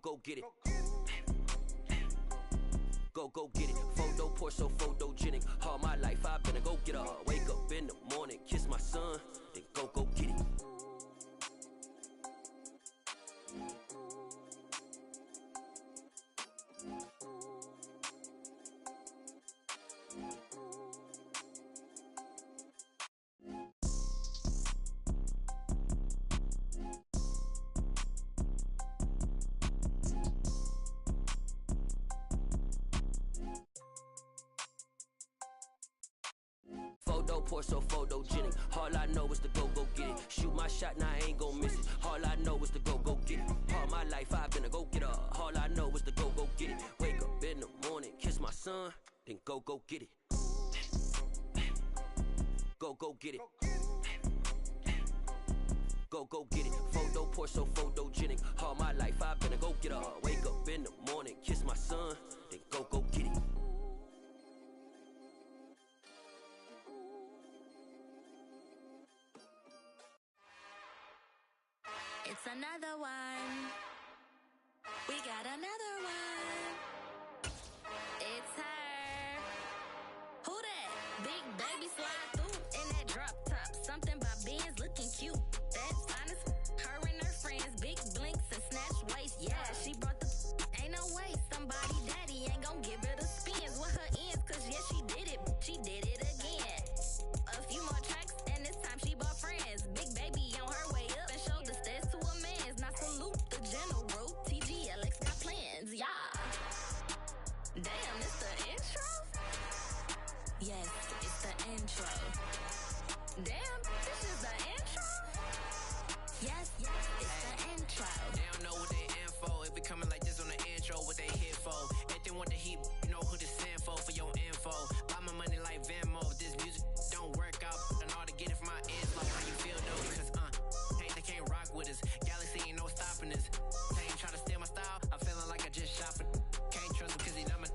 Go get it. Go get it. Photo poor, so photogenic. All my life I've been a go getter. Wake up in the morning, kiss my son, then go get it. Photo poor, so photogenic. All I know is to go get it. Shoot my shot, now I ain't gon' miss it. All I know is to go get it. All my life I've been a go getter. All I know is to go get it. Wake up in the morning, kiss my son, then go get it. Go get it. Go get it. Photo poor, so photogenic. All my life I've been a go getter. Wake up in the morning, kiss my son, then go get it. It's another one. We got another one. It's her. Who that? Big baby slide through in that drop top. Something about Benz looking cute. That's honest. Her and her friends, big blinks and snatch waist. Yeah, she brought the. Ain't no way somebody daddy ain't gon' give her the spins with her ends. Cause yeah, she did it. She did it again. A few more tracks and this time she bought friends. Big baby on her way up and showed the stairs to a man's. Now salute the general. TGLX got plans, yeah. Damn, it's the intro? Yes, it's the intro. Damn, this is the intro? Yes, it's the intro. They don't know what they in for. It be coming like this on the intro, what they here for. If they want the heat, you know who to send for your info. Buy my money like Venmo. This music don't work out, and all to get it from my ears. Like how you feel though, cause they can't rock with us. Galaxy ain't no stopping us. They ain't try to steal my style. I'm feeling like I just shopping. Can't trust him cause he not my.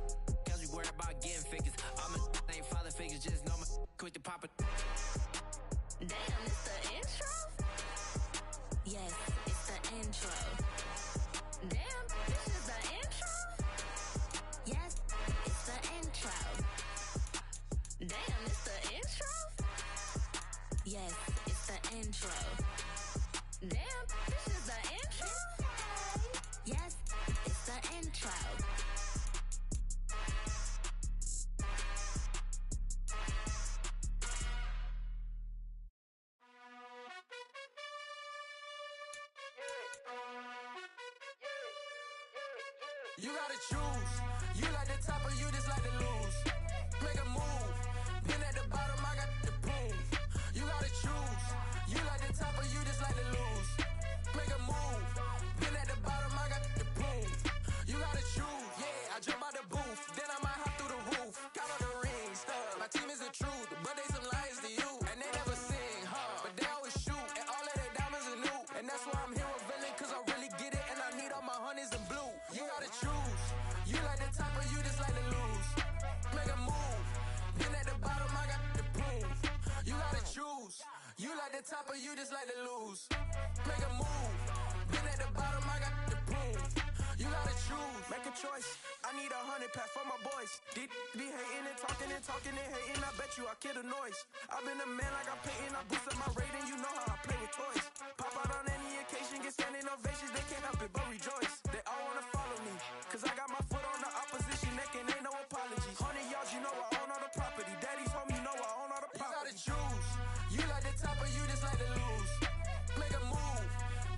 Cause we worried about getting figures. All my ain't father figures, just know my quick to pop it. Damn, it's the intro? Yes, it's the intro. Damn, this is the intro? Yes, it's the intro. Damn, it's the intro? Yes, it's the intro. Damn, this is the intro? Yes, it's the intro. You gotta choose. You like the top or you just like to lose. Make a move. Been at the bottom, I got the boom. You gotta choose. You like the top or you just like to lose. Make a move. Been at the bottom, I got the boom. You gotta choose. Yeah, I jump out the booth, then I might hop through the roof. Count all the rings, stuff. My team is the truth, but they some liars to you. And they never sing, but they always shoot. And all of their diamonds are new. And that's why I'm here with Villain, cause I really get it. And I need all my honeys in blue. You gotta choose. You like the top or you just like to lose. Make a move. Been at the bottom, I got the boom. You gotta choose. You like the top or you just like to lose. Make a move. Been at the bottom, I got the boom. You gotta choose. Make a choice. I need 100 pack for my boys. Deep be hating and talking and hating. I bet you I kill the noise. I've been a man like I'm painting. I boosted my rating. You know how I play with toys. Pop out on any occasion, get standing ovations. They can't help it but rejoice. They all wanna follow me, cause I got my foot on the opposition neck and ain't no apologies. 100 yards, you know I own all the property. Daddy's home, you know I own all the property. You gotta choose. You like the top or you just like to lose. Make a move.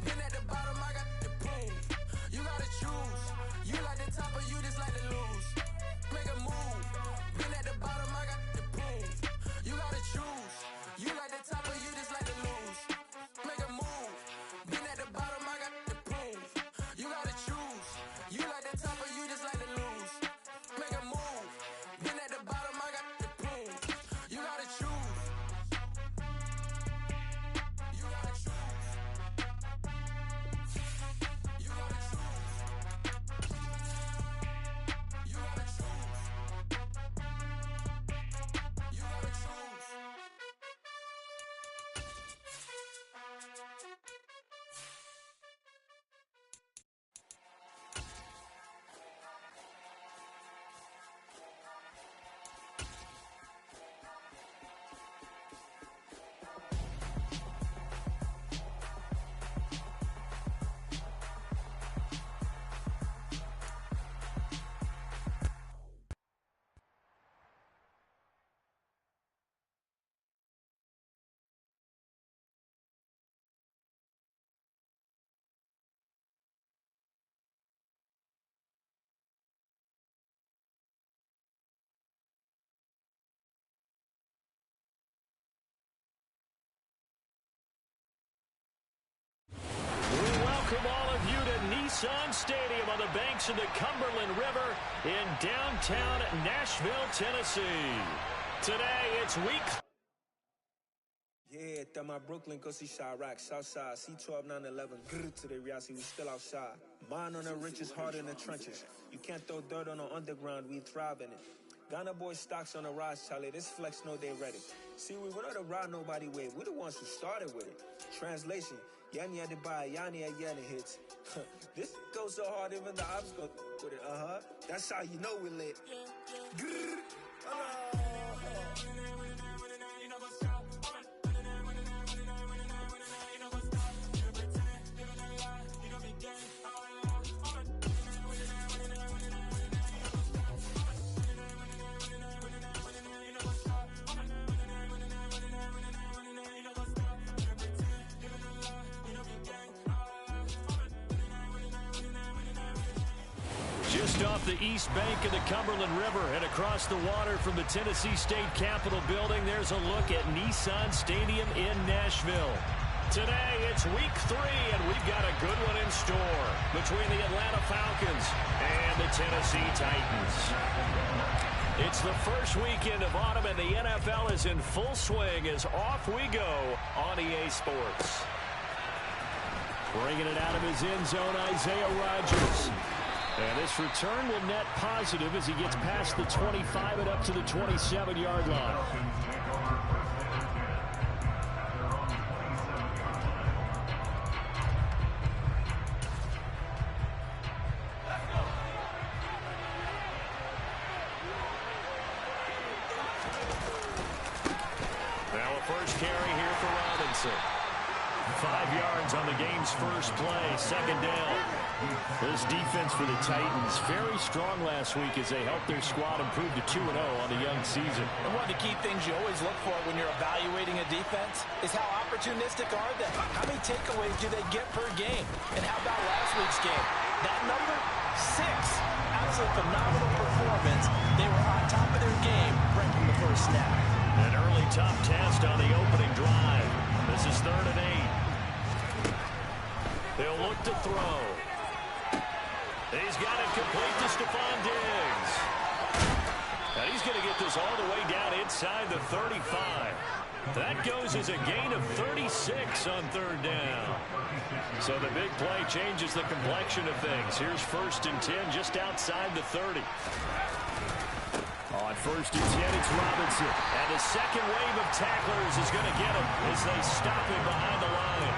Been at the bottom, I got the boom. You gotta choose. You like the top or you just like to lose. Make a move. Been at the bottom, I got the boom. You gotta choose. You like the top or you just like to lose. Make a move. Been at the bottom, I got the boom. You gotta choose. Nissan Stadium on the banks of the Cumberland River in downtown Nashville, Tennessee. Today, it's week. Yeah, that my Brooklyn, go see Chirac, Southside, C12, 911, grrr to the Riasi, we still outside. Mine on the richest, heart in the trenches. You can't throw dirt on the underground, we thrive in it. Ghana boys stocks on the rise, Charlie, this flex know they ready. See, we not to ride nobody wave, we the ones who started with it. Translation, Yanni had to buy, Yanni had Yanni hits. This goes so hard, even the ops go with it, That's how you know we lit. Grrr. Just off the east bank of the Cumberland River and across the water from the Tennessee State Capitol building, there's a look at Nissan Stadium in Nashville. Today, it's week 3, and we've got a good one in store between the Atlanta Falcons and the Tennessee Titans. It's the first weekend of autumn, and the NFL is in full swing as off we go on EA Sports. Bringing it out of his end zone, Isaiah Rodgers. And this return will net positive as he gets past the 25 and up to the 27-yard line. Now a first carry here for Robinson. 5 yards on the game's first play, second down. This defense for the Titans, very strong last week as they helped their squad improve to 2-0 on the young season. And one of the key things you always look for when you're evaluating a defense is how opportunistic are they? How many takeaways do they get per game? And how about last week's game? That number, 6. Absolutely phenomenal performance. They were on top of their game right from the first snap. An early top test on the opening drive. This is 3rd and 8. They'll look to throw. He's got it complete to Stephon Diggs. And he's going to get this all the way down inside the 35. That goes as a gain of 36 on 3rd down. So the big play changes the complexion of things. Here's 1st and 10 just outside the 30. On 1st and 10, it's Robinson. And the second wave of tacklers is going to get him as they stop him behind the line.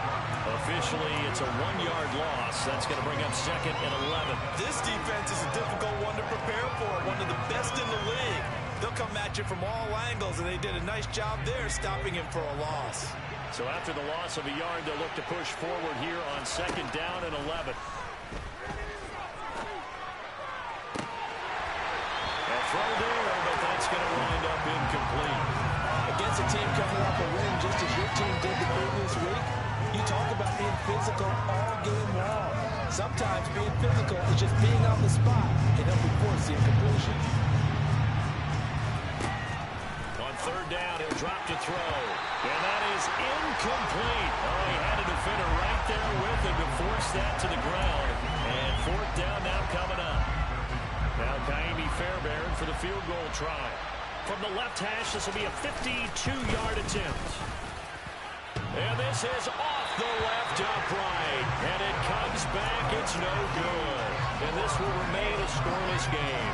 Officially, it's a 1-yard loss. That's going to bring up 2nd and 11. This defense is a difficult one to prepare for. One of the best in the league. They'll come at you from all angles, and they did a nice job there stopping him for a loss. So after the loss of a yard, they'll look to push forward here on 2nd down and 11. And throw there, but that's going to wind up incomplete. Against a team coming off a win just as your team did the previous week, you talk about being physical all game long. Sometimes being physical is just being on the spot and helping force the incompletion. On 3rd down, he'll drop to throw. And that is incomplete. Oh, he had a defender right there with him to force that to the ground. And 4th down now coming up. Now Kaimi Fairbairn for the field goal try. From the left hash, this will be a 52-yard attempt. And this is off the left upright. And it comes back. It's no good. And this will remain a scoreless game.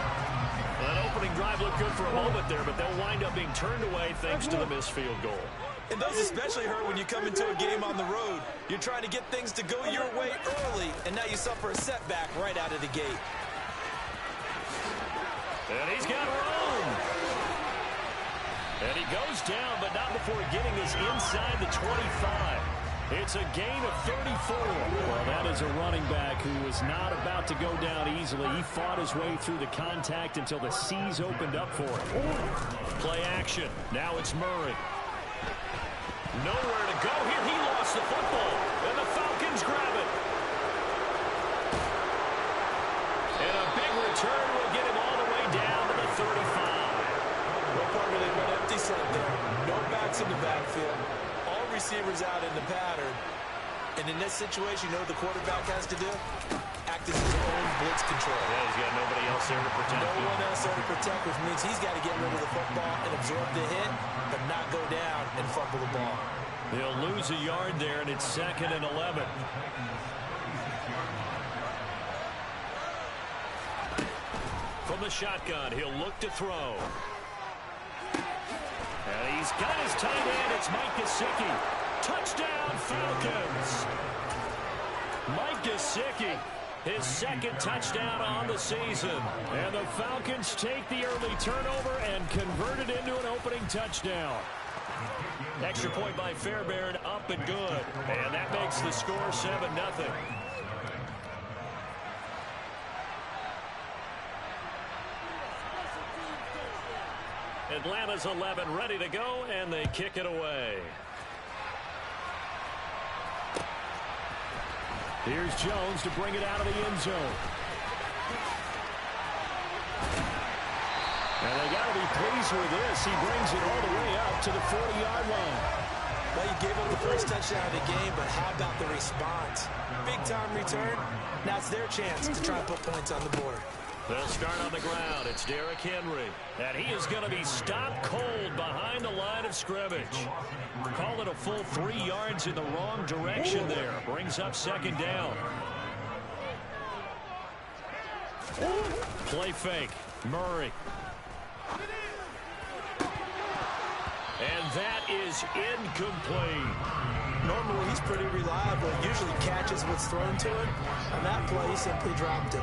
That opening drive looked good for a moment there, but they'll wind up being turned away thanks to the missed field goal. And those especially hurt when you come into a game on the road. You're trying to get things to go your way early, and now you suffer a setback right out of the gate. And he's got room. And he goes down, but not before getting this inside the 25. It's a gain of 34. Well, that is a running back who was not about to go down easily. He fought his way through the contact until the seas opened up for him. Play action. Now it's Murray. Nowhere to go here. He lost the football. And the Falcons grab it. And a big return will get him all the way down to the 35. No part of it, but empty set there. No backs in the backfield. All receivers out in the pattern. And in this situation, you know what the quarterback has to do? Act practice his own blitz control. Yeah, he's got nobody else there to protect him. No one else there to protect, which means he's got to get rid of the football and absorb the hit, but not go down and fumble the ball. He'll lose a yard there, and it's 2nd and 11. From the shotgun, he'll look to throw. And he's got his tight end. It's Mike Gesicki. Touchdown, Falcons. Mike Gesicki, his 2nd touchdown on the season. And the Falcons take the early turnover and convert it into an opening touchdown. Extra point by Fairbairn, up and good. And that makes the score 7-0. Atlanta's 11 ready to go, and they kick it away. Here's Jones to bring it out of the end zone. And they got to be pleased with this. He brings it all the way up to the 40-yard line. Well, you gave up the first touchdown of the game, but how about the response? Big-time return. Now it's their chance to try and put points on the board. They'll start on the ground. It's Derrick Henry. And he is going to be stopped cold behind the line of scrimmage. Call it a full 3 yards in the wrong direction there. Brings up 2nd down. Play fake. Murray. And that is incomplete. Normally, he's pretty reliable. Usually catches what's thrown to him. On that play, he simply dropped it.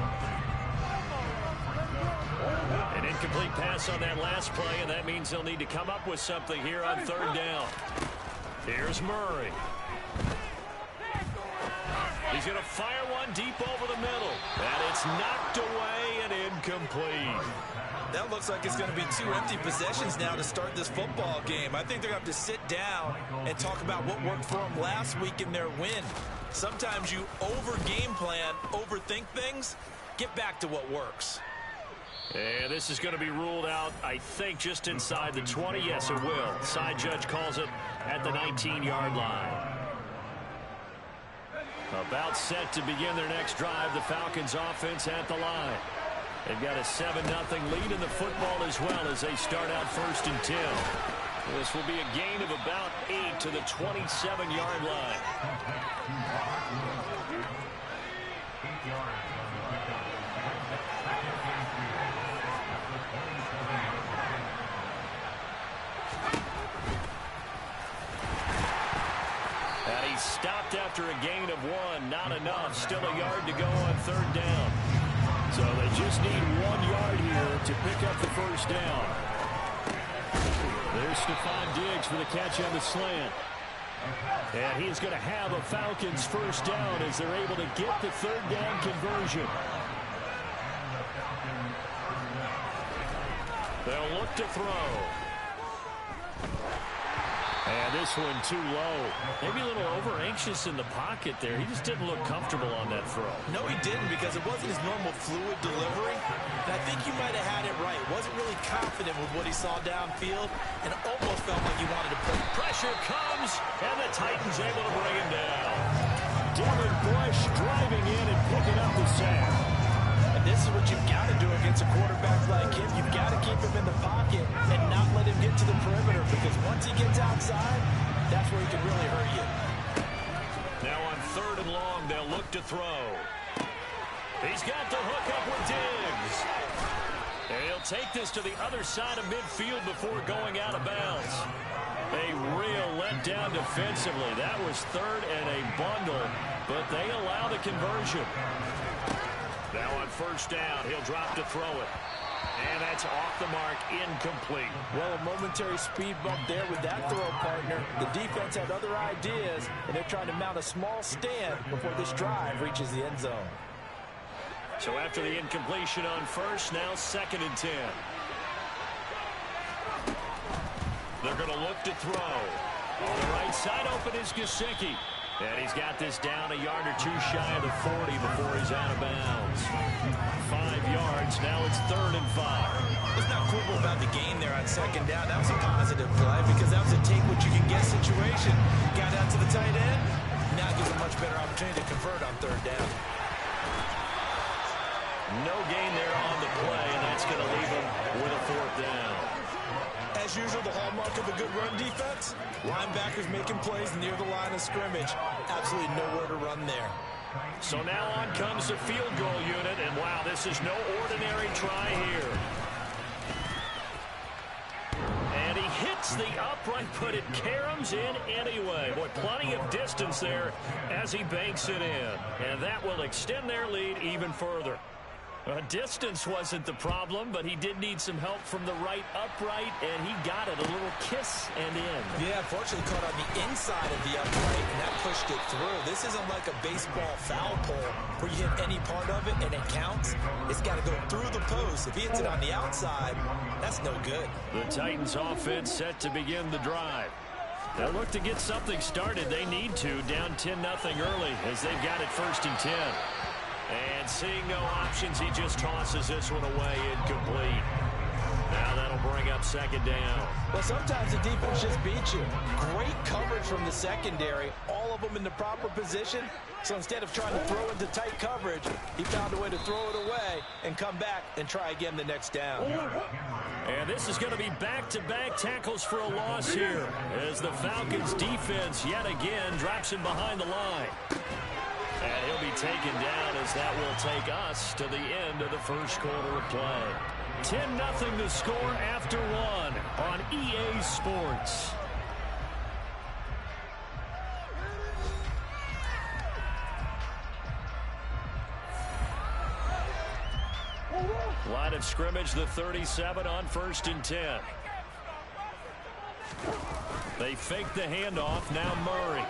An incomplete pass on that last play, and that means they'll need to come up with something here on 3rd down. Here's Murray. He's going to fire one deep over the middle. And it's knocked away and incomplete. That looks like it's going to be 2 empty possessions now to start this football game. I think they're going to have to sit down and talk about what worked for them last week in their win. Sometimes you over-game plan, overthink things. Get back to what works. And this is going to be ruled out, I think, just inside the 20. Yes, it will. Side judge calls it at the 19-yard line. About set to begin their next drive. The Falcons offense at the line. They've got a 7-0 lead in the football as well as they start out 1st and 10. This will be a gain of about 8 to the 27-yard line. And he's stopped after a gain of 1. Not enough. Still a yard to go on 3rd down. So they just need 1 yard here to pick up the 1st down. There's Stephon Diggs for the catch on the slant. And he's going to have a Falcons 1st down as they're able to get the 3rd down conversion. They'll look to throw. And this one too low. Maybe a little over-anxious in the pocket there. He just didn't look comfortable on that throw. No, he didn't, because it wasn't his normal fluid delivery. And I think you might have had it right. Wasn't really confident with what he saw downfield and almost felt like he wanted to put. Pressure comes, and the Titans able to bring him down. Devin Bush driving in and picking up the sack. And this is what you've got to do against a quarterback like him. You've got to keep him in the pocket and not let him get to the perimeter, because once he gets outside, that's where he can really hurt you. Now on 3rd and long, they'll look to throw. He's got the hook up with Diggs. And he'll take this to the other side of midfield before going out of bounds. A real letdown defensively. That was 3rd and a bundle, but they allow the conversion. Now on 1st down, he'll drop to throw it. And that's off the mark, incomplete. Well, a momentary speed bump there with that throw, partner. The defense had other ideas, and they're trying to mount a small stand before this drive reaches the end zone. So after the incompletion on 1st, now 2nd and 10. They're going to look to throw. On the right side, open is Gesicki. And he's got this down a yard or 2 shy of the 40 before he's out of bounds. 5 yards. Now it's 3rd and 5. What's not cool about the gain there on 2nd down? That was a positive play, because that was a take-what-you-can-get situation. Got out to the tight end. Now gives a much better opportunity to convert on 3rd down. No gain there on the play, and that's going to leave them with a 4th down. As usual, the hallmark of a good run defense, linebackers making plays near the line of scrimmage. Absolutely nowhere to run there. So now on comes the field goal unit, and wow, this is no ordinary try here. And he hits the upright, but it caroms in anyway. Boy, plenty of distance there as he banks it in. And that will extend their lead even further. Distance wasn't the problem, but he did need some help from the right upright, and he got it. A little kiss and in. Yeah, fortunately caught on the inside of the upright, and that pushed it through. This isn't like a baseball foul pole where you hit any part of it and it counts. It's got to go through the post. If he hits it on the outside, that's no good. The Titans offense set to begin the drive. They'll look to get something started. They need to, down 10-0 early as they've got it 1st and 10. And seeing no options, he just tosses this one away, incomplete. Now that'll bring up 2nd down. Well, sometimes the defense just beats you. Great coverage from the secondary, all of them in the proper position. So instead of trying to throw into tight coverage, he found a way to throw it away and come back and try again the next down. And this is going to be back-to-back tackles for a loss here as the Falcons defense yet again drops him behind the line. And he'll be taken down as that will take us to the end of the 1st quarter of play. 10-0 the score after 1 on EA Sports. Line of scrimmage, the 37 on 1st and 10. They fake the handoff. Now Murray.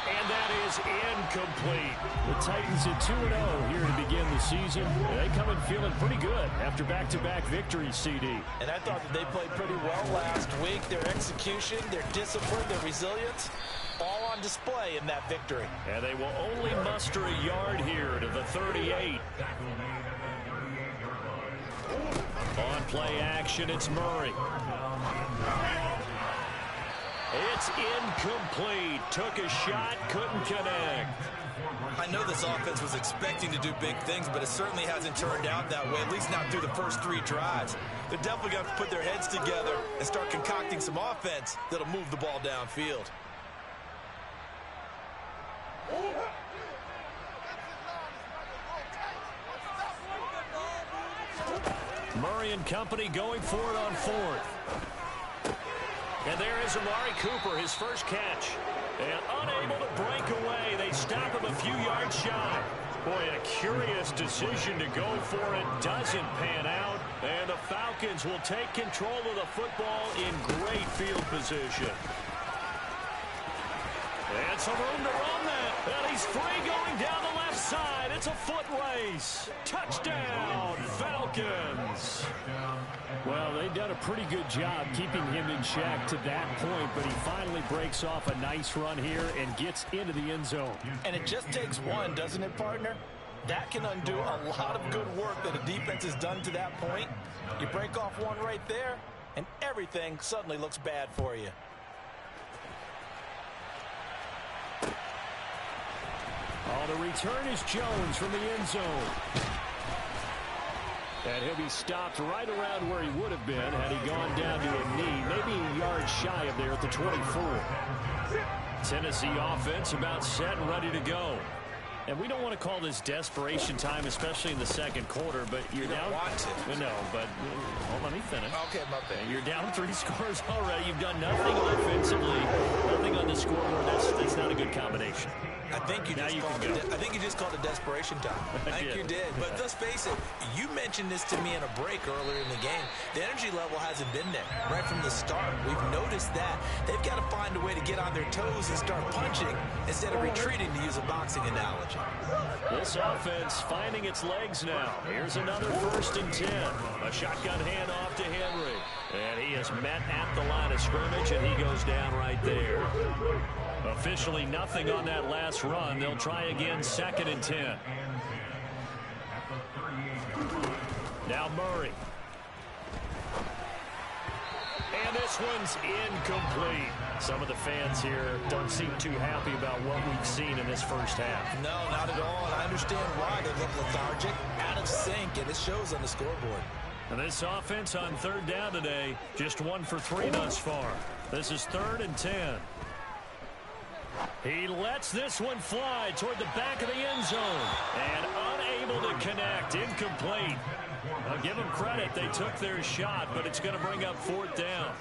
And that is incomplete. The Titans at 2-0 here to begin the season. They come in feeling pretty good after back-to-back victories, CD. And I thought that they played pretty well last week. Their execution, their discipline, their resilience, all on display in that victory. And they will only muster a yard here to the 38. On play action, it's Murray. It's incomplete. Took a shot, couldn't connect. I know this offense was expecting to do big things, but it certainly hasn't turned out that way, at least not through the first 3 drives. They're definitely going to put their heads together and start concocting some offense that'll move the ball downfield. Murray and company going for it on 4th. And there is Amari Cooper, his first catch. And unable to break away, they stop him a few yards shy. Boy, a curious decision to go for it. Doesn't pan out. And the Falcons will take control of the football in great field position. And some room to run that. And he's free going down the left side. It's a foot race. Touchdown, Falcons. Well, they've done a pretty good job keeping him in check to that point, but he finally breaks off a nice run here and gets into the end zone. And it just takes one, doesn't it, partner? That can undo a lot of good work that a defense has done to that point. You break off one right there, and everything suddenly looks bad for you. Oh, the return is Jones from the end zone. And he'll be stopped right around where he would have been had he gone down to a knee, maybe a yard shy of there at the 24. Tennessee offense about set and ready to go. And we don't want to call this desperation time, especially in the 2nd quarter, but you're down. Want to. No, but let me finish. Okay, my bad. You're down 3 scores already. You've done nothing offensively, nothing on the scoreboard. That's not a good combination. I think you just called it desperation time. I think you did. But let's face it, you mentioned this to me in a break earlier in the game. The energy level hasn't been there right from the start. We've noticed that. They've got to find a way to get on their toes and start punching instead of retreating, to use a boxing analogy. This offense finding its legs now. Here's another 1st and 10. A shotgun handoff to Henry. And he is met at the line of scrimmage, and he goes down right there. Officially nothing on that last run. They'll try again, 2nd and 10. Now Murray. And this one's incomplete. Some of the fans here don't seem too happy about what we've seen in this first half. No, not at all. And I understand why. They look lethargic, out of sync, and it shows on the scoreboard. And this offense on third down today, just 1 for 3 thus far. This is 3rd and 10. He lets this one fly toward the back of the end zone. And unable to connect. Incomplete. I'll give them credit. They took their shot, but it's going to bring up 4th down.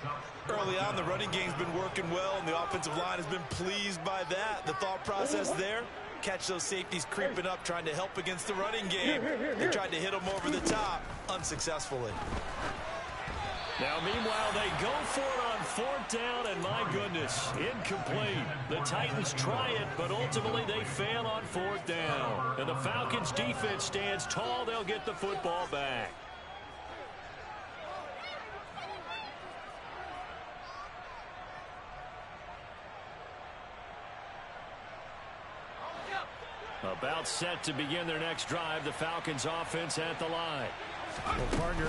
Early on, the running game's been working well, and the offensive line has been pleased by that. The thought process there, catch those safeties creeping up, trying to help against the running game. They tried to hit them over the top, unsuccessfully. Now, meanwhile, they go for it on 4th down, and my goodness, incomplete. The Titans try it, but ultimately they fail on 4th down. And the Falcons' defense stands tall. They'll get the football back. About set to begin their next drive, the Falcons offense at the line. Well, partner,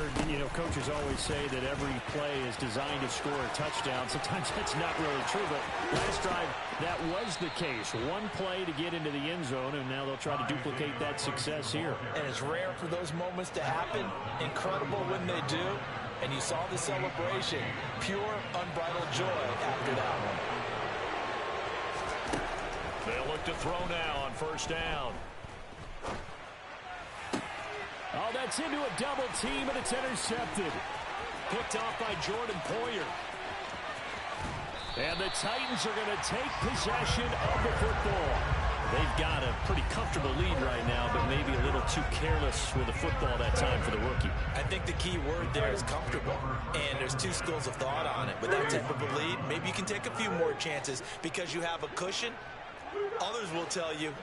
coaches always say that every play is designed to score a touchdown. Sometimes that's not really true, but last drive, that was the case. One play to get into the end zone, and now they'll try to duplicate that success here. And it's rare for those moments to happen. Incredible when they do. And you saw the celebration. Pure, unbridled joy after that one. They'll look to throw now on 1st down. Oh, that's into a double team, and it's intercepted. Picked off by Jordan Poyer. And the Titans are going to take possession of the football. They've got a pretty comfortable lead right now, but maybe a little too careless with the football that time for the rookie. I think the key word there is comfortable, and there's 2 schools of thought on it. With that type of a lead, maybe you can take a few more chances because you have a cushion. Others will tell you,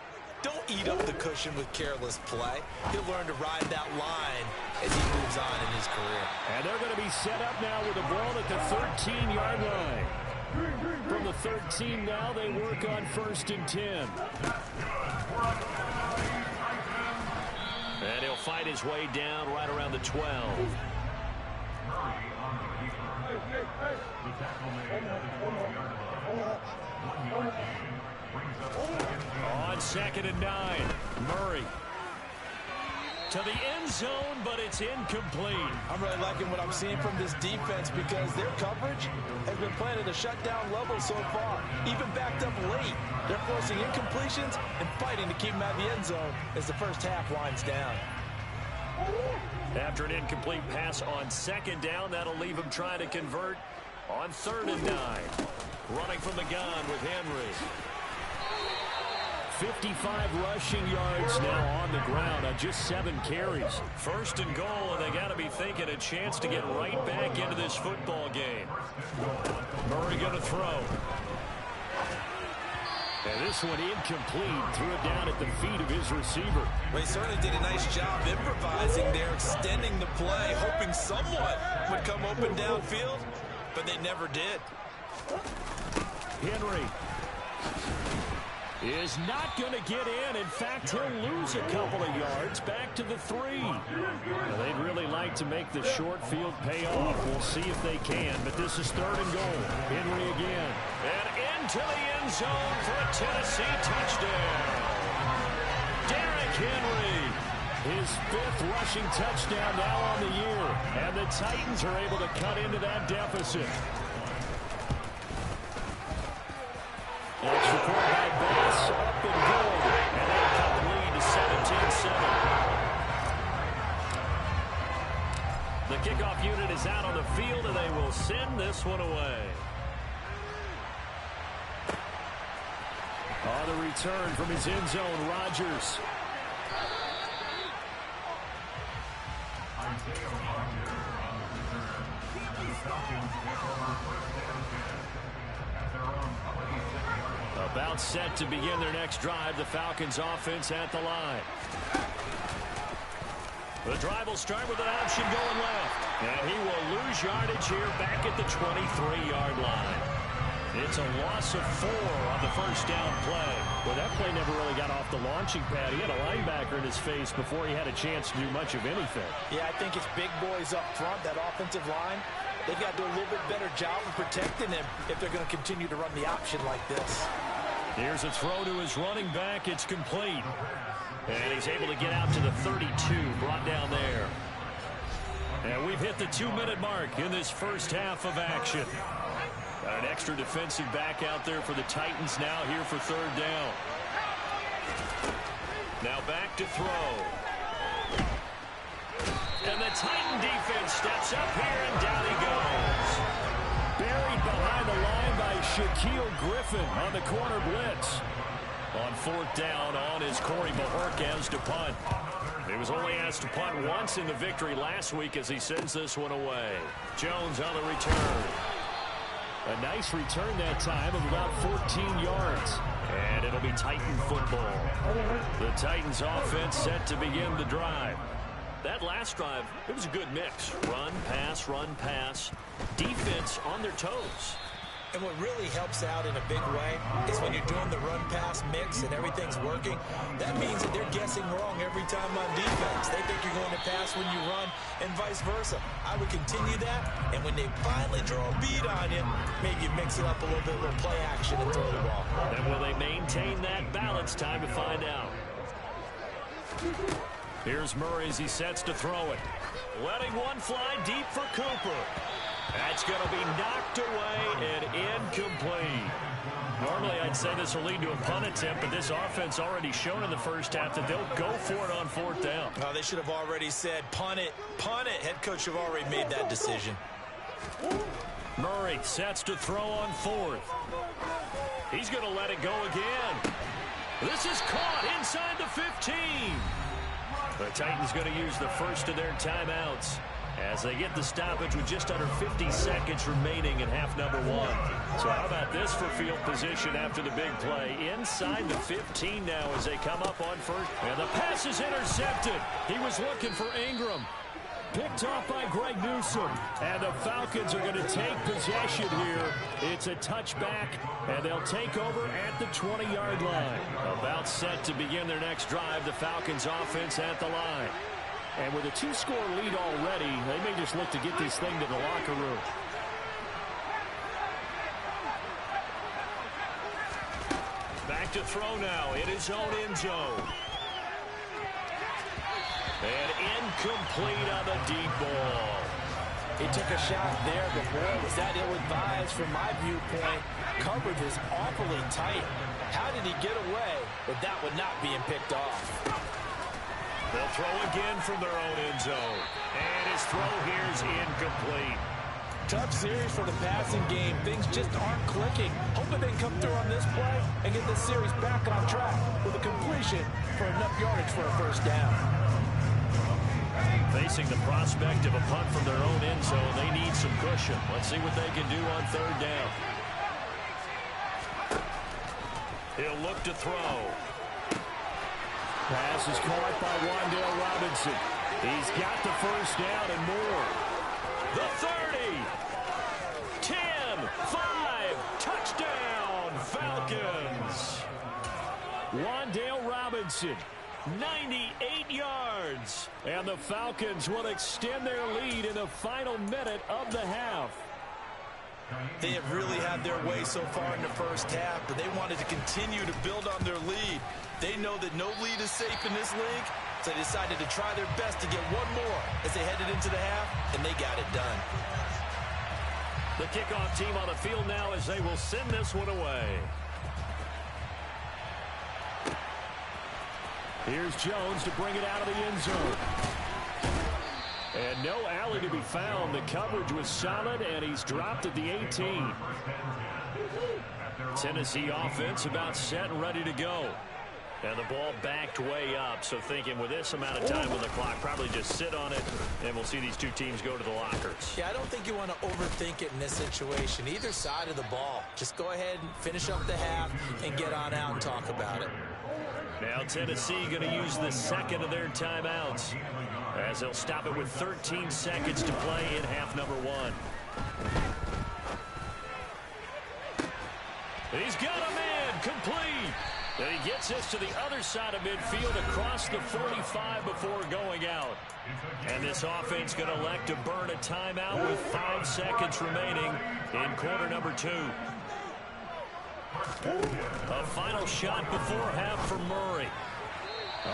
don't eat up the cushion with careless play. He'll learn to ride that line as he moves on in his career. And they're going to be set up now with the ball at the 13-yard line. From the 13 now, they work on 1st and 10. And he'll fight his way down right around the 12. On 2nd and 9, Murray to the end zone, but it's incomplete. I'm really liking what I'm seeing from this defense because their coverage has been playing at a shutdown level so far. Even backed up late, they're forcing incompletions and fighting to keep them out of the end zone as the first half winds down. After an incomplete pass on 2nd down, that'll leave him trying to convert on 3rd and 9. Running from the gun with Henry. 55 rushing yards now on the ground on just 7 carries. 1st and goal, and they got to be thinking a chance to get right back into this football game. Murray going to throw. And this one incomplete. Threw it down at the feet of his receiver. Well, he certainly did a nice job improvising there, extending the play, hoping someone would come open downfield, but they never did. Henry is not going to get in. In fact, he'll lose a couple of yards back to the 3. Now, they'd really like to make the short field pay off. We'll see if they can, but this is 3rd and goal. Henry again. And into the end zone for a Tennessee touchdown. Derrick Henry. His 5th rushing touchdown now on the year. And the Titans are able to cut into that deficit. It's recorded by Bass, up and good. And they cut the lead to 17-7. The kickoff unit is out on the field, and they will send this one away. On the return from his end zone, Rodgers. About set to begin their next drive, the Falcons offense at the line. The drive will start with an option going left. And he will lose yardage here back at the 23-yard line. It's a loss of 4 on the 1st down play. Well, that play never really got off the launching pad. He had a linebacker in his face before he had a chance to do much of anything. Yeah, I think it's big boys up front, that offensive line. they've got to do a little bit better job of protecting him if they're going to continue to run the option like this. Here's a throw to his running back. It's complete. And he's able to get out to the 32, brought down there. And we've hit the 2-minute mark in this first half of action. Got an extra defensive back out there for the Titans now here for third down. Now back to throw. And the Titan defense steps up here, and down he goes. Buried behind the line by Shaquille Griffin on the corner blitz. On fourth down on is Corey Mahorquez to punt. He was only asked to punt once in the victory last week as he sends this one away. Jones on the return. A nice return that time of about 14 yards. And it'll be Titan football. The Titans offense set to begin the drive. That last drive, it was a good mix. Run, pass, defense on their toes. And what really helps out in a big way is when you're doing the run-pass mix and everything's working, that means that they're guessing wrong every time on defense. They think you're going to pass when you run and vice versa. I would continue that, and when they finally draw a bead on you, maybe you mix it up a little bit, a little play action and throw the ball. And will they maintain that balance? Time to find out. Here's Murray as he sets to throw it. Letting one fly deep for Cooper. That's going to be knocked away and incomplete. Normally, I'd say this will lead to a punt attempt, but this offense already shown in the first half that they'll go for it on fourth down. Oh, they should have already said, punt it, punt it. Head coach have already made that decision. Murray sets to throw on fourth. He's going to let it go again. This is caught inside the 15. The Titans going to use the first of their timeouts as they get the stoppage with just under 50 seconds remaining in half number one. So how about this for field position after the big play? Inside the 15 now as they come up on first. And the pass is intercepted. He was looking for Ingram. Picked off by Greg Newsome. And the Falcons are going to take possession here. It's a touchback, and they'll take over at the 20-yard line. About set to begin their next drive, the Falcons offense at the line. And with a 2-score lead already, they may just look to get this thing to the locker room. Back to throw now in his own end zone. And incomplete on the deep ball. He took a shot there, but boy, was that ill-advised from my viewpoint. Coverage was awfully tight. How did he get away with that one not being picked off? They'll throw again from their own end zone. And his throw here is incomplete. Tough series for the passing game. Things just aren't clicking. Hoping they can come through on this play and get this series back on track with a completion for enough yardage for a first down. Facing the prospect of a punt from their own end zone, they need some cushion. Let's see what they can do on third down. He'll look to throw. Pass is caught by Wan'Dale Robinson. He's got the first down and more. The 30. 10. 5. Touchdown, Falcons. Wan'Dale Robinson. 98 yards. And the Falcons will extend their lead in the final minute of the half. They have really had their way so far in the first half, but they wanted to continue to build on their lead. They know that no lead is safe in this league, so they decided to try their best to get one more as they headed into the half, and they got it done. The kickoff team on the field now as they will send this one away. Here's Jones to bring it out of the end zone. And no alley to be found. The coverage was solid, and he's dropped at the 18. Tennessee offense about set and ready to go. And the ball backed way up, so thinking with this amount of time on the clock, probably just sit on it, and we'll see these two teams go to the lockers. Yeah, I don't think you want to overthink it in this situation. Either side of the ball. Just go ahead and finish up the half and get on out and talk about it. Now Tennessee going to use the second of their timeouts as they'll stop it with 13 seconds to play in half number one. He's got a man complete. And he gets this to the other side of midfield across the 45 before going out. And this offense going to elect to burn a timeout with 5 seconds remaining in quarter number 2. A final shot before half for Murray.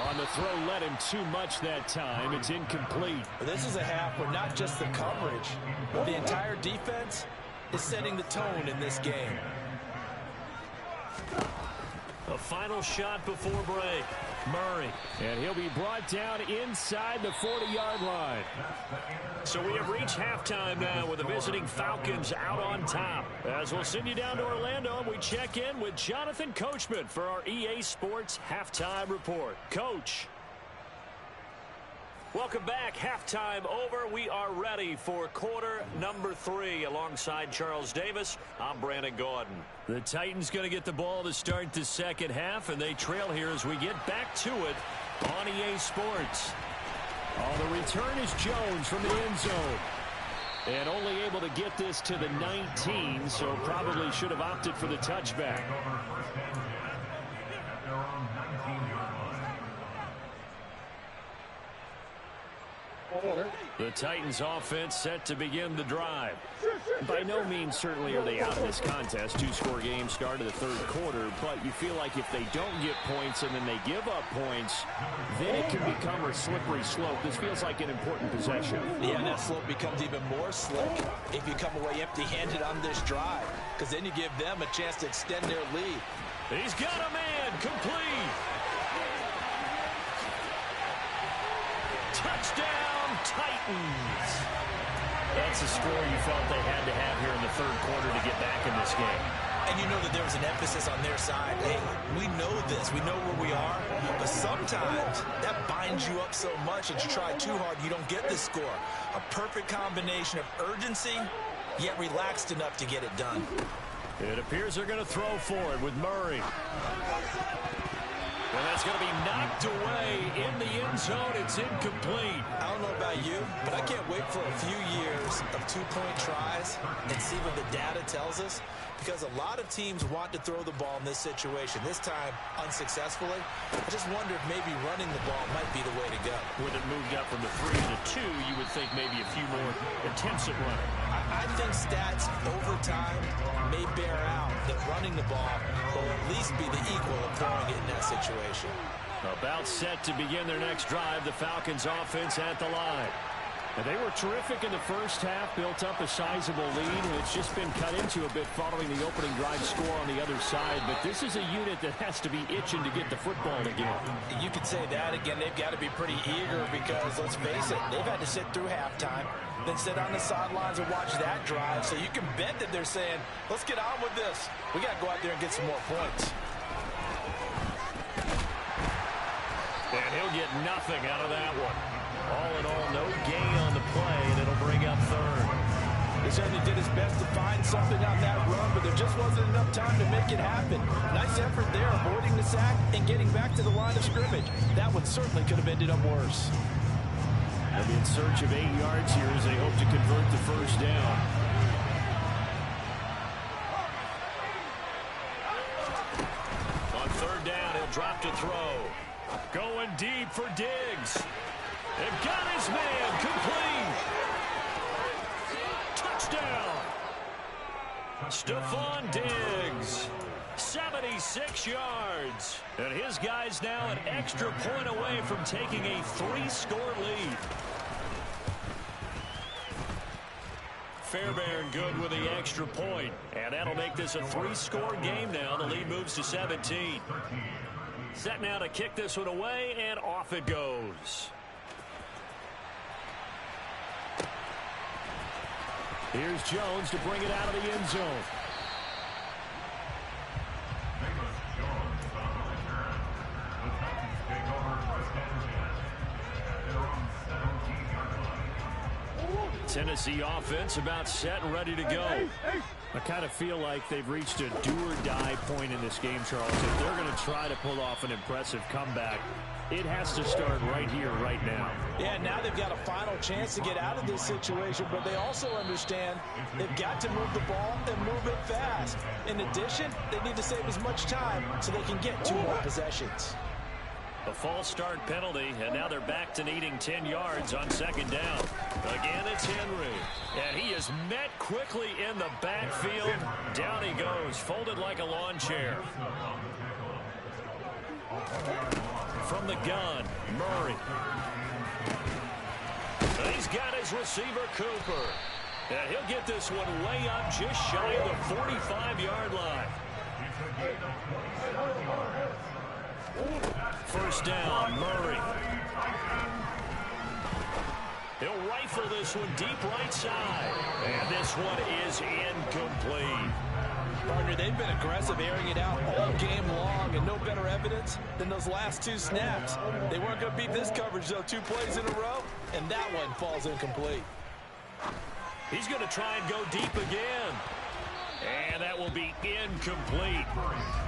On the throw, led him too much that time. It's incomplete. This is a half where not just the coverage, but the entire defense is setting the tone in this game. A final shot before break. Murray. And he'll be brought down inside the 40-yard line. So we have reached halftime now with the visiting Falcons out on top. As we'll send you down to Orlando, we check in with Jonathan Coachman for our EA Sports Halftime Report. Coach. Welcome back. Halftime over. We are ready for quarter number 3. Alongside Charles Davis, I'm Brandon Gaudin. The Titans going to get the ball to start the second half, and they trail here as we get back to it on EA Sports. The return is Jones from the end zone. And only able to get this to the 19, so probably should have opted for the touchback. The Titans offense set to begin the drive. By no means certainly are they out of this contest. 2-score game start of the third quarter, but you feel like if they don't get points and then they give up points, then it can become a slippery slope. This feels like an important possession. Yeah, that slope becomes even more slick if you come away empty-handed on this drive, because then you give them a chance to extend their lead. He's got a man complete. Touchdown, Titans. That's a score you felt they had to have here in the third quarter to get back in this game. And you know that there was an emphasis on their side. Hey, we know this. We know where we are. But sometimes that binds you up so much that you try too hard, you don't get the score. A perfect combination of urgency, yet relaxed enough to get it done. It appears they're going to throw for it with Murray. And that's going to be knocked away in the end zone. It's incomplete. I don't know about you, but I can't wait for a few years of two-point tries and see what the data tells us, because a lot of teams want to throw the ball in this situation. This time, unsuccessfully. I just wonder if maybe running the ball might be the way to go. With it moved up from the 3 to 2, you would think maybe a few more attempts at running. I think stats over time may bear out that running the ball will at least be the equal of throwing it in that situation. About set to begin their next drive, the Falcons offense at the line. And they were terrific in the first half, built up a sizable lead, and it's just been cut into a bit following the opening drive score on the other side. But this is a unit that has to be itching to get the football again. You could say that again. They've got to be pretty eager because, let's face it, they've had to sit through halftime, then sit on the sidelines and watch that drive. So you can bet that they're saying, let's get on with this. We got to go out there and get some more points. And he'll get nothing out of that one. All in all, no gain on the play, and it'll bring up third. He certainly did his best to find something on that run, but there just wasn't enough time to make it happen. Nice effort there, avoiding the sack and getting back to the line of scrimmage. That one certainly could have ended up worse. They'll be in search of 8 yards here as they hope to convert the first down. On third down, he'll drop to throw. Going deep for Diggs. They've got his man complete. Touchdown. Stephon Diggs. 76 yards. And his guy's now an extra point away from taking a 3-score lead. Fairbairn good with the extra point. And that'll make this a 3-score game now. The lead moves to 17. Set now to kick this one away, and off it goes. Here's Jones to bring it out of the end zone. Tennessee offense about set and ready to go. I kind of feel like they've reached a do-or-die point in this game, Charles. If they're going to try to pull off an impressive comeback, It has to start right here, right now. Yeah, now they've got a final chance to get out of this situation, but they also understand they've got to move the ball and move it fast. In addition, they need to save as much time so they can get 2 more possessions. A false start penalty, and now they're back to needing 10 yards on second down. Again, it's Henry. And he is met quickly in the backfield. Down he goes, folded like a lawn chair. From the gun, Murray. And he's got his receiver, Cooper. And he'll get this one way up just shy of the 45-yard line. First down, Murray. He'll rifle this one deep right side. And this one is incomplete. Partner, they've been aggressive, airing it out all game long, and no better evidence than those last 2 snaps. They weren't going to beat this coverage, though, 2 plays in a row, and that one falls incomplete. He's going to try and go deep again. And that will be incomplete.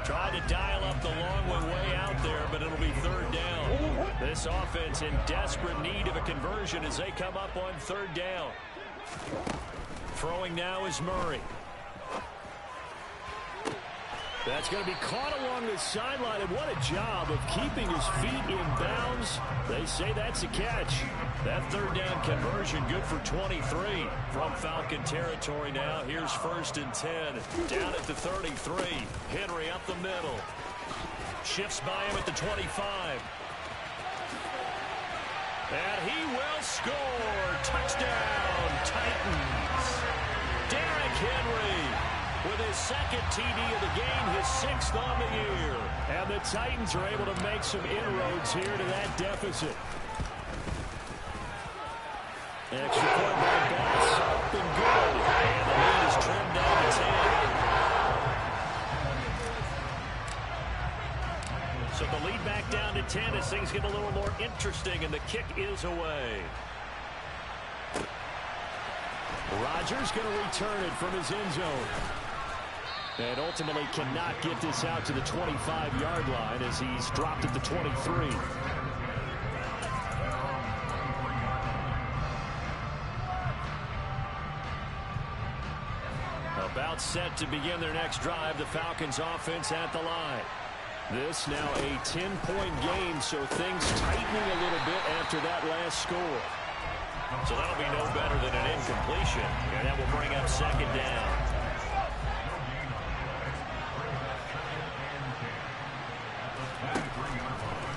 Tried to dial up the long one way out there, but it'll be third down. This offense in desperate need of a conversion as they come up on third down. Throwing now is Murray. That's going to be caught along the sideline, and what a job of keeping his feet in bounds. They say that's a catch. That third down conversion good for 23 from Falcon territory now. Here's 1st and 10. Down at the 33. Henry up the middle. Shifts by him at the 25. And he will score. Touchdown, Titans. Derrick Henry with his 2nd TD of the game, his 6th on the year. And the Titans are able to make some inroads here to that deficit. Extra point by Bass, up and good. And the lead is trimmed down to 10. So the lead back down to 10 as things get a little more interesting, and the kick is away. Rodgers going to return it from his end zone. And ultimately cannot get this out to the 25-yard line as he's dropped at the 23. About set to begin their next drive, the Falcons offense at the line. This now a 10-point game, so things tightening a little bit after that last score. So that'll be no better than an incompletion, and that will bring up second down.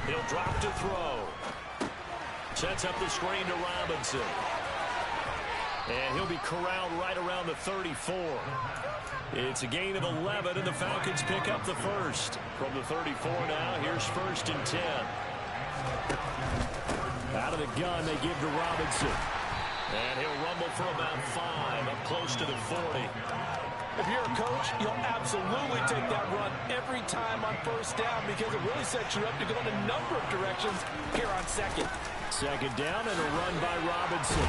He'll drop to throw. Sets up the screen to Robinson. And he'll be corralled right around the 34. It's a gain of 11, and the Falcons pick up the first. From the 34 now, here's 1st and 10. Out of the gun, they give to Robinson. And he'll rumble for about 5, up close to the 40. If you're a coach, you'll absolutely take that run every time on 1st down because it really sets you up to go in a number of directions here on 2nd. Second down and a run by Robinson.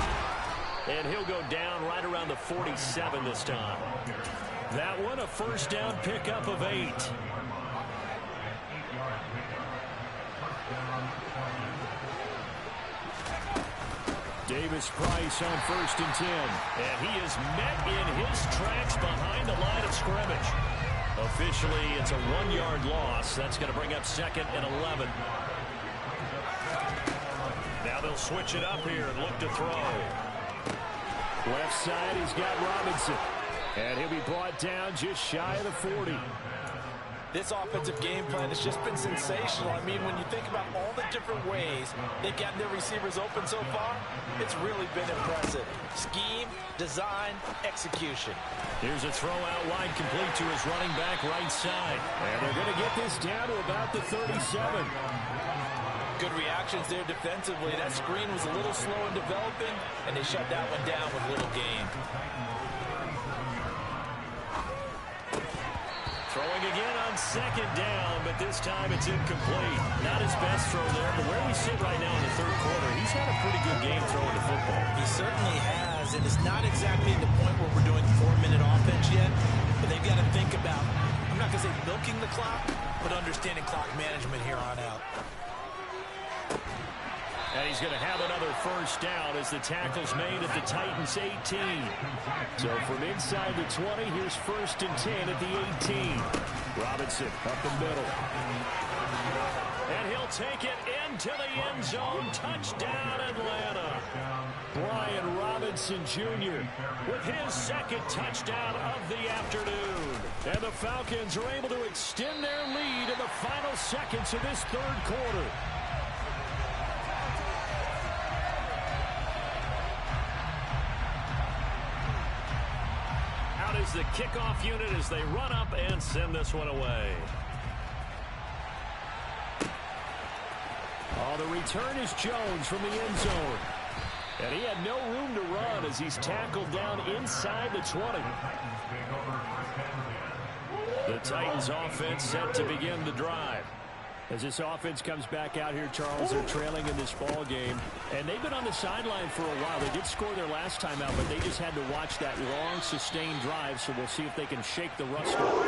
And he'll go down right around the 47 this time. That one, a 1st down pickup of 8. Davis-Price on 1st and 10. And he is met in his tracks behind the line of scrimmage. Officially, it's a 1-yard loss. That's going to bring up 2nd and 11. Now they'll switch it up here and look to throw. Left side, he's got Robinson. And he'll be brought down just shy of the 40. This offensive game plan has just been sensational. I mean, when you think about all the different ways they've gotten their receivers open so far, it's really been impressive. Scheme, design, execution. Here's a throw out wide, complete to his running back right side. And they're going to get this down to about the 37. Good reactions there defensively. That screen was a little slow in developing, and they shut that one down with little gain. Throwing again on 2nd down, but this time it's incomplete. Not his best throw there, but where we sit right now in the 3rd quarter, he's had a pretty good game throwing the football. He certainly has, and it's not exactly the point where we're doing 4-minute offense yet, but they've got to think about, I'm not going to say milking the clock, but understanding clock management here on out. And he's going to have another first down as the tackle's made at the Titans' 18. So from inside the 20, here's 1st and 10 at the 18. Robinson up the middle. And he'll take it into the end zone. Touchdown, Atlanta. Brian Robinson Jr. with his 2nd touchdown of the afternoon. And the Falcons are able to extend their lead in the final seconds of this 3rd quarter. Out is the kickoff unit as they run up and send this one away. Oh, the return is Jones from the end zone. And he had no room to run as he's tackled down inside the 20. The Titans offense set to begin the drive. As this offense comes back out here, Charles, they're trailing in this ball game. And they've been on the sideline for a while. They did score their last time out, but they just had to watch that long, sustained drive. So we'll see if they can shake the rust off.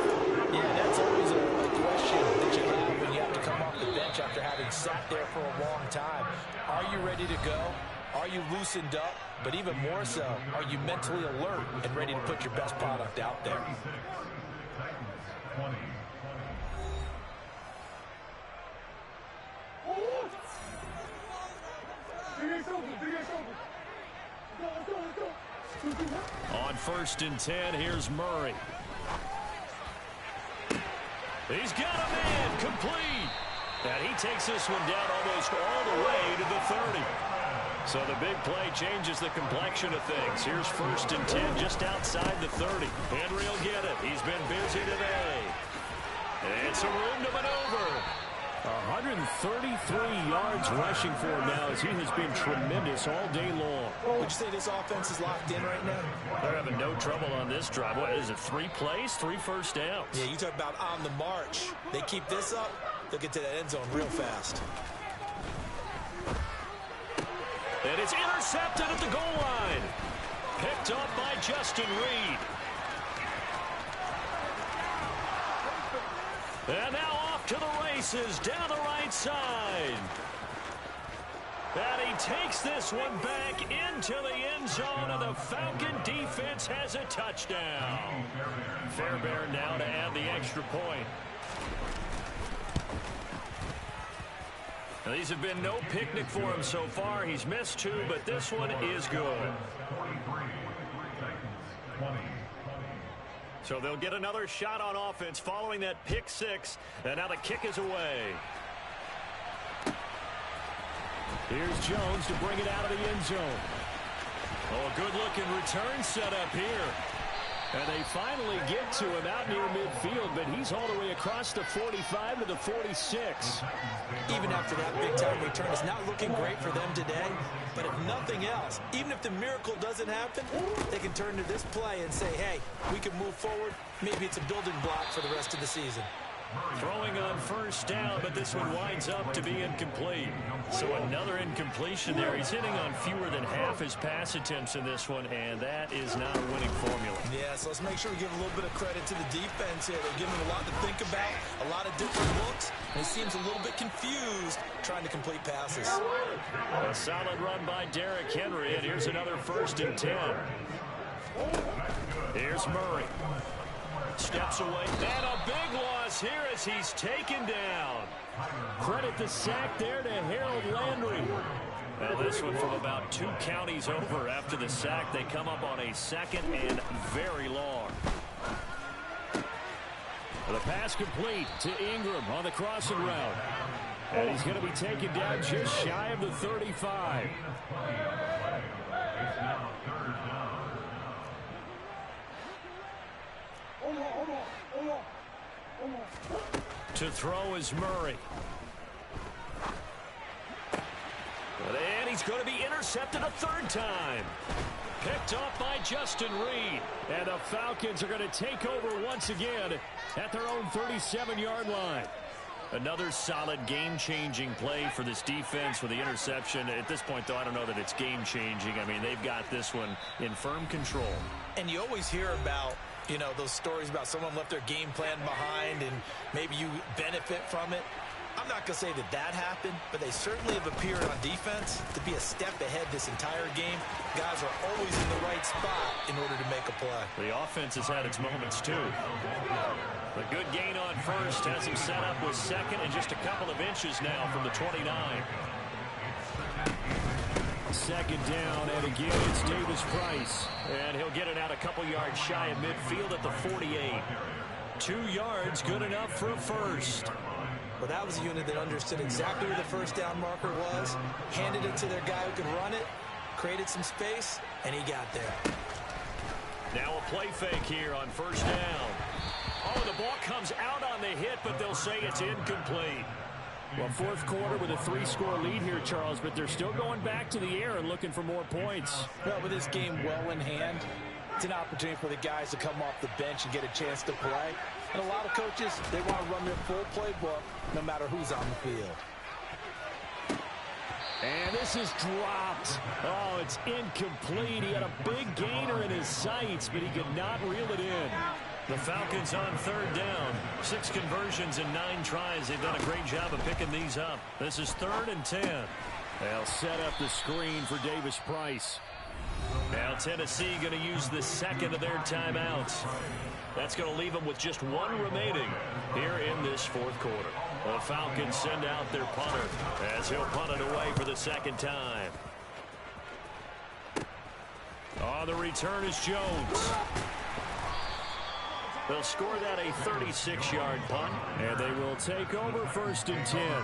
Yeah, that's always a question that you have when you have to come off the bench after having sat there for a long time. Are you ready to go? Are you loosened up? But even more so, are you mentally alert and ready to put your best product out there? On 1st and 10, here's Murray. He's got a man complete. And he takes this one down almost all the way to the 30. So the big play changes the complexion of things. Here's 1st and 10 just outside the 30. Henry will get it. He's been busy today. It's a room to maneuver. 133 yards rushing for him now as he has been tremendous all day long. Would you say this offense is locked in right now? They're having no trouble on this drive. What is it, 3 plays, 3 first downs? Yeah, you talk about on the march. They keep this up, they'll get to that end zone real fast. And it's intercepted at the goal line. Picked up by Justin Reed. And now off to the races down the right side. And he takes this one back into the end zone, and the Falcon defense has a touchdown. Fairbairn now to add the extra point. Now, these have been no picnic for him so far. He's missed 2, but this one is good. So they'll get another shot on offense following that pick 6, and now the kick is away. Here's Jones to bring it out of the end zone. Oh, a good-looking return set up here. And they finally get to him out near midfield, but he's all the way across the 45 to the 46. Even after that big-time return, it's not looking great for them today. But if nothing else, even if the miracle doesn't happen, they can turn to this play and say, hey, we can move forward. Maybe it's a building block for the rest of the season. Throwing on first down, but this one winds up to be incomplete. So another incompletion there. He's hitting on fewer than half his pass attempts in this one, and that is not a winning formula. Yeah, so let's make sure we give a little bit of credit to the defense here. They're giving him a lot to think about, a lot of different looks, and he seems a little bit confused trying to complete passes. A solid run by Derrick Henry, and here's another 1st and 10. Here's Murray. Steps away, and a big loss here as he's taken down. Credit the sack there to Harold Landry. Now this one from about 2 counties over after the sack. They come up on a 2nd and very long. The pass complete to Ingram on the crossing route. And he's going to be taken down just shy of the 35. To throw is Murray. And he's going to be intercepted a 3rd time. Picked off by Justin Reed. And the Falcons are going to take over once again at their own 37-yard line. Another solid game-changing play for this defense with the interception. At this point, though, I don't know that it's game-changing. I mean, they've got this one in firm control. And you always hear about, you know, those stories about someone left their game plan behind and maybe you benefit from it. I'm not going to say that happened, but they certainly have appeared on defense to be a step ahead this entire game. Guys are always in the right spot in order to make a play. The offense has had its moments, too. A good gain on first has him set up with second and just a couple of inches now from the 29. Second down, and again, it's Davis Price. And he'll get it out a couple yards shy of midfield at the 48. 2 yards, good enough for a first. Well, that was a unit that understood exactly where the first down marker was, handed it to their guy who could run it, created some space, and he got there. Now a play fake here on first down. Oh, the ball comes out on the hit, but they'll say it's incomplete. Well, fourth quarter with a 3-score lead here, Charles, but they're still going back to the air and looking for more points. Well, with this game well in hand, it's an opportunity for the guys to come off the bench and get a chance to play. And a lot of coaches, they want to run their full playbook no matter who's on the field. And this is dropped. Oh, it's incomplete. He had a big gainer in his sights, but he could not reel it in. The Falcons on third down. 6 conversions in 9 tries. They've done a great job of picking these up. This is 3rd and 10. They'll set up the screen for Davis Price. Now Tennessee going to use the second of their timeouts. That's going to leave them with just 1 remaining here in this fourth quarter. The Falcons send out their punter as he'll punt it away for the second time. On the return is Jones. They'll score that a 36-yard punt, and they will take over 1st and 10.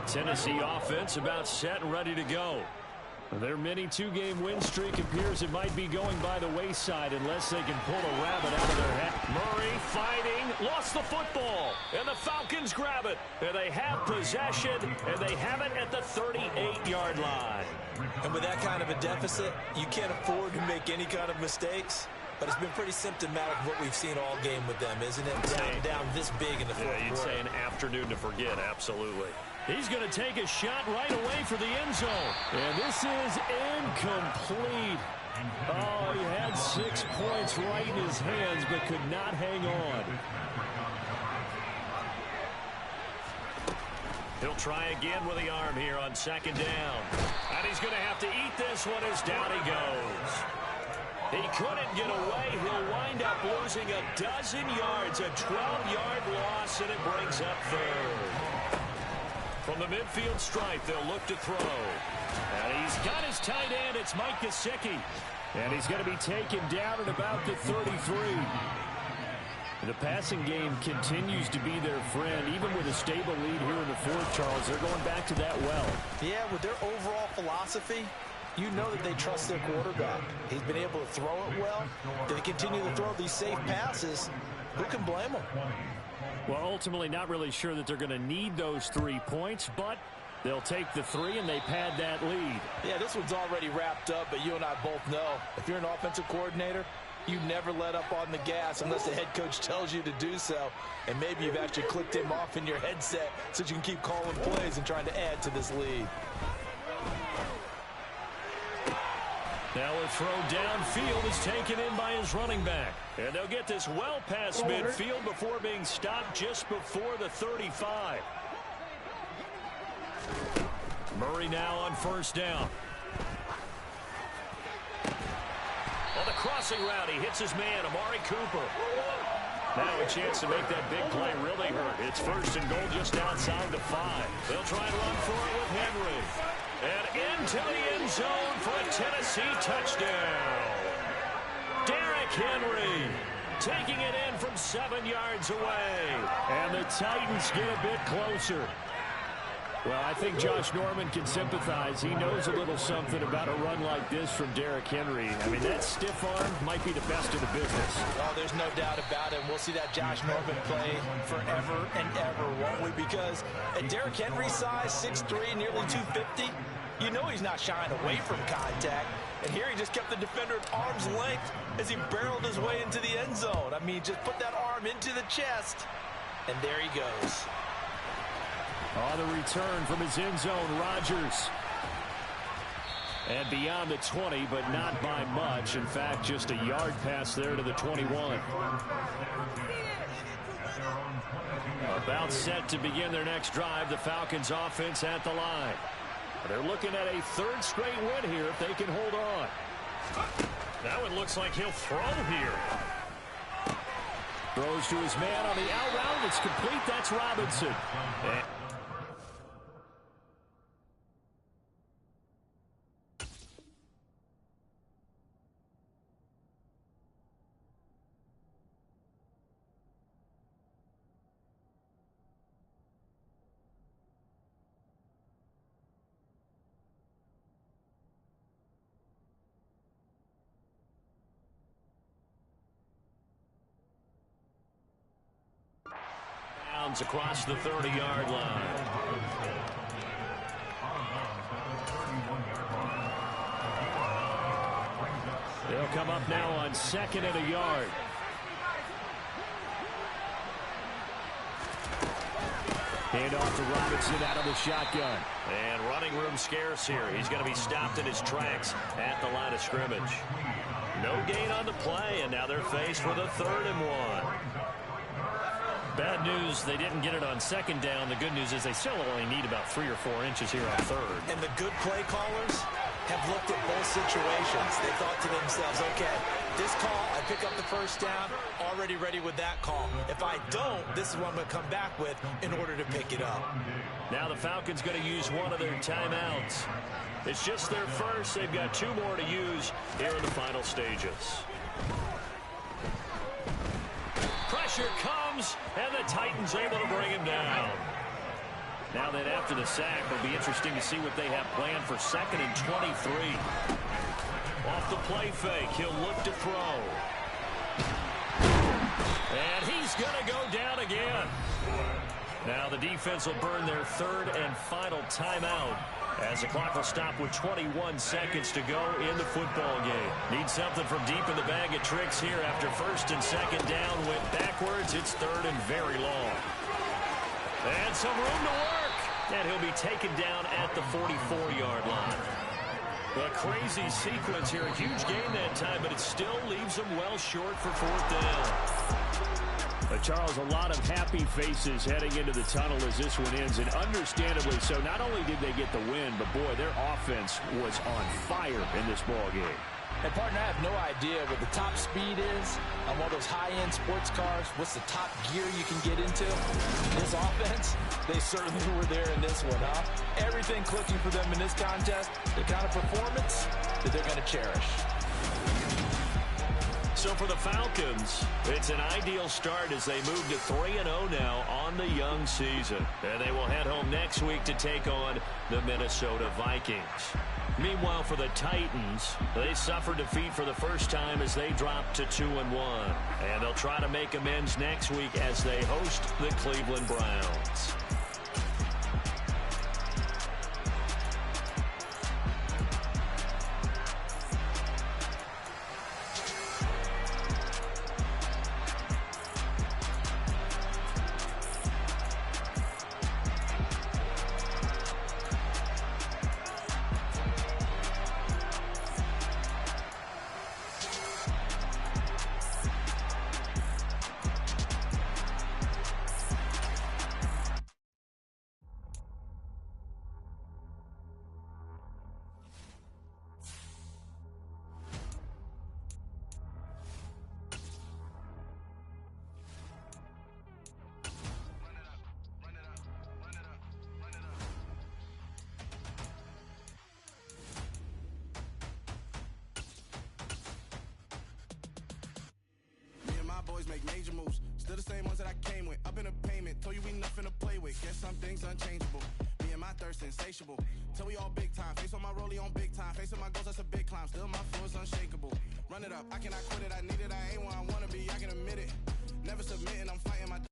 Tennessee offense about set and ready to go. Their mini 2-game win streak appears it might be going by the wayside unless they can pull a rabbit out of their hat. Murray fighting, lost the football, and the Falcons grab it. And they have possession, and they have it at the 38-yard line. And with that kind of a deficit, you can't afford to make any kind of mistakes. But it's been pretty symptomatic of what we've seen all game with them, isn't it? Down this big in the fourth quarter. You'd say an afternoon to forget, absolutely. He's going to take a shot right away for the end zone. And this is incomplete. Oh, he had 6 points right in his hands, but could not hang on. He'll try again with the arm here on second down. And he's going to have to eat this one as down he goes. He couldn't get away. He'll wind up losing a dozen yards, a 12-yard loss, and it brings up 3rd. From the midfield stripe, they'll look to throw. And he's got his tight end. It's Mike Gesicki. And he's going to be taken down at about the 33. The passing game continues to be their friend. Even with a stable lead here in the fourth, Charles, they're going back to that well. Yeah, with their overall philosophy, you know that they trust their quarterback. He's been able to throw it well. They continue to throw these safe passes. Who can blame them? Well, ultimately, not really sure that they're going to need those 3 points, but they'll take the 3 and they pad that lead. Yeah, this one's already wrapped up, but you and I both know if you're an offensive coordinator, you never let up on the gas unless the head coach tells you to do so. And maybe you've actually clicked him off in your headset so you can keep calling plays and trying to add to this lead. Now a throw downfield is taken in by his running back. And they'll get this well past midfield before being stopped just before the 35. Murray now on first down. On the crossing route, he hits his man, Amari Cooper. Now a chance to make that big play really hurt. It's 1st and goal just outside the 5. They'll try and run for it with Henry. And into the end zone for a Tennessee touchdown. Derrick Henry taking it in from 7 yards away. And the Titans get a bit closer. Well, I think Josh Norman can sympathize. He knows a little something about a run like this from Derrick Henry. I mean, that stiff arm might be the best in the business. Oh, there's no doubt about it. We'll see that Josh Norman play forever and ever, won't we? Because at Derrick Henry's size, 6'3", nearly 250, you know he's not shying away from contact. And here he just kept the defender at arm's length as he barreled his way into the end zone. I mean, just put that arm into the chest, and there he goes. On the return from his end zone, Rodgers. And beyond the 20, but not by much. In fact, just a yard pass there to the 21. About set to begin their next drive, the Falcons offense at the line. They're looking at a third straight win here if they can hold on. That one looks like he'll throw here. Throws to his man on the out route. It's complete. That's Robinson. Across the 30-yard line. They'll come up now on 2nd and a yard. Hand off to Robinson out of the shotgun. And running room scarce here. He's going to be stopped in his tracks at the line of scrimmage. No gain on the play, and now they're faced with a 3rd and 1. Bad news, they didn't get it on 2nd down. The good news is they still only need about 3 or 4 inches here on 3rd. And the good play callers have looked at both situations. They thought to themselves, okay, this call, I pick up the 1st down, already ready with that call. If I don't, this is what I'm going to come back with in order to pick it up. Now the Falcons going to use one of their timeouts. It's just their first. They've got 2 more to use here in the final stages. Pressure comes, and the Titans able to bring him down. Now then, after the sack, it'll be interesting to see what they have planned for 2nd and 23. Off the play fake, he'll look to throw. And he's going to go down again. Now the defense will burn their 3rd and final timeout, as the clock will stop with 21 seconds to go in the football game. Need something from deep in the bag of tricks here after 1st and 2nd down. Went backwards. It's 3rd and very long. And some room to work. And he'll be taken down at the 44-yard line. A crazy sequence here. A huge gain that time, but it still leaves them well short for 4th down. Charles, a lot of happy faces heading into the tunnel as this one ends, and understandably so. Not only did they get the win, but boy, their offense was on fire in this ball game. And partner, I have no idea what the top speed is on one of those high-end sports cars. What's the top gear you can get into? This offense, they certainly were there in this one, huh? Everything clicking for them in this contest, the kind of performance that they're going to cherish. So for the Falcons, it's an ideal start as they move to 3-0 now on the young season. And they will head home next week to take on the Minnesota Vikings. Meanwhile, for the Titans, they suffered defeat for the first time as they dropped to 2-1. And they'll try to make amends next week as they host the Cleveland Browns. Make major moves, still the same ones that I came with. Up in a payment, told you we nothing to play with. Guess some things unchangeable. Me and my thirst insatiable. Till we all big time. Face on my rollie on big time. Facing my goals, that's a big climb. Still my flow is unshakable. Run it up, I cannot quit it. I need it, I ain't where I wanna be. I can admit it. Never submitting, I'm fighting my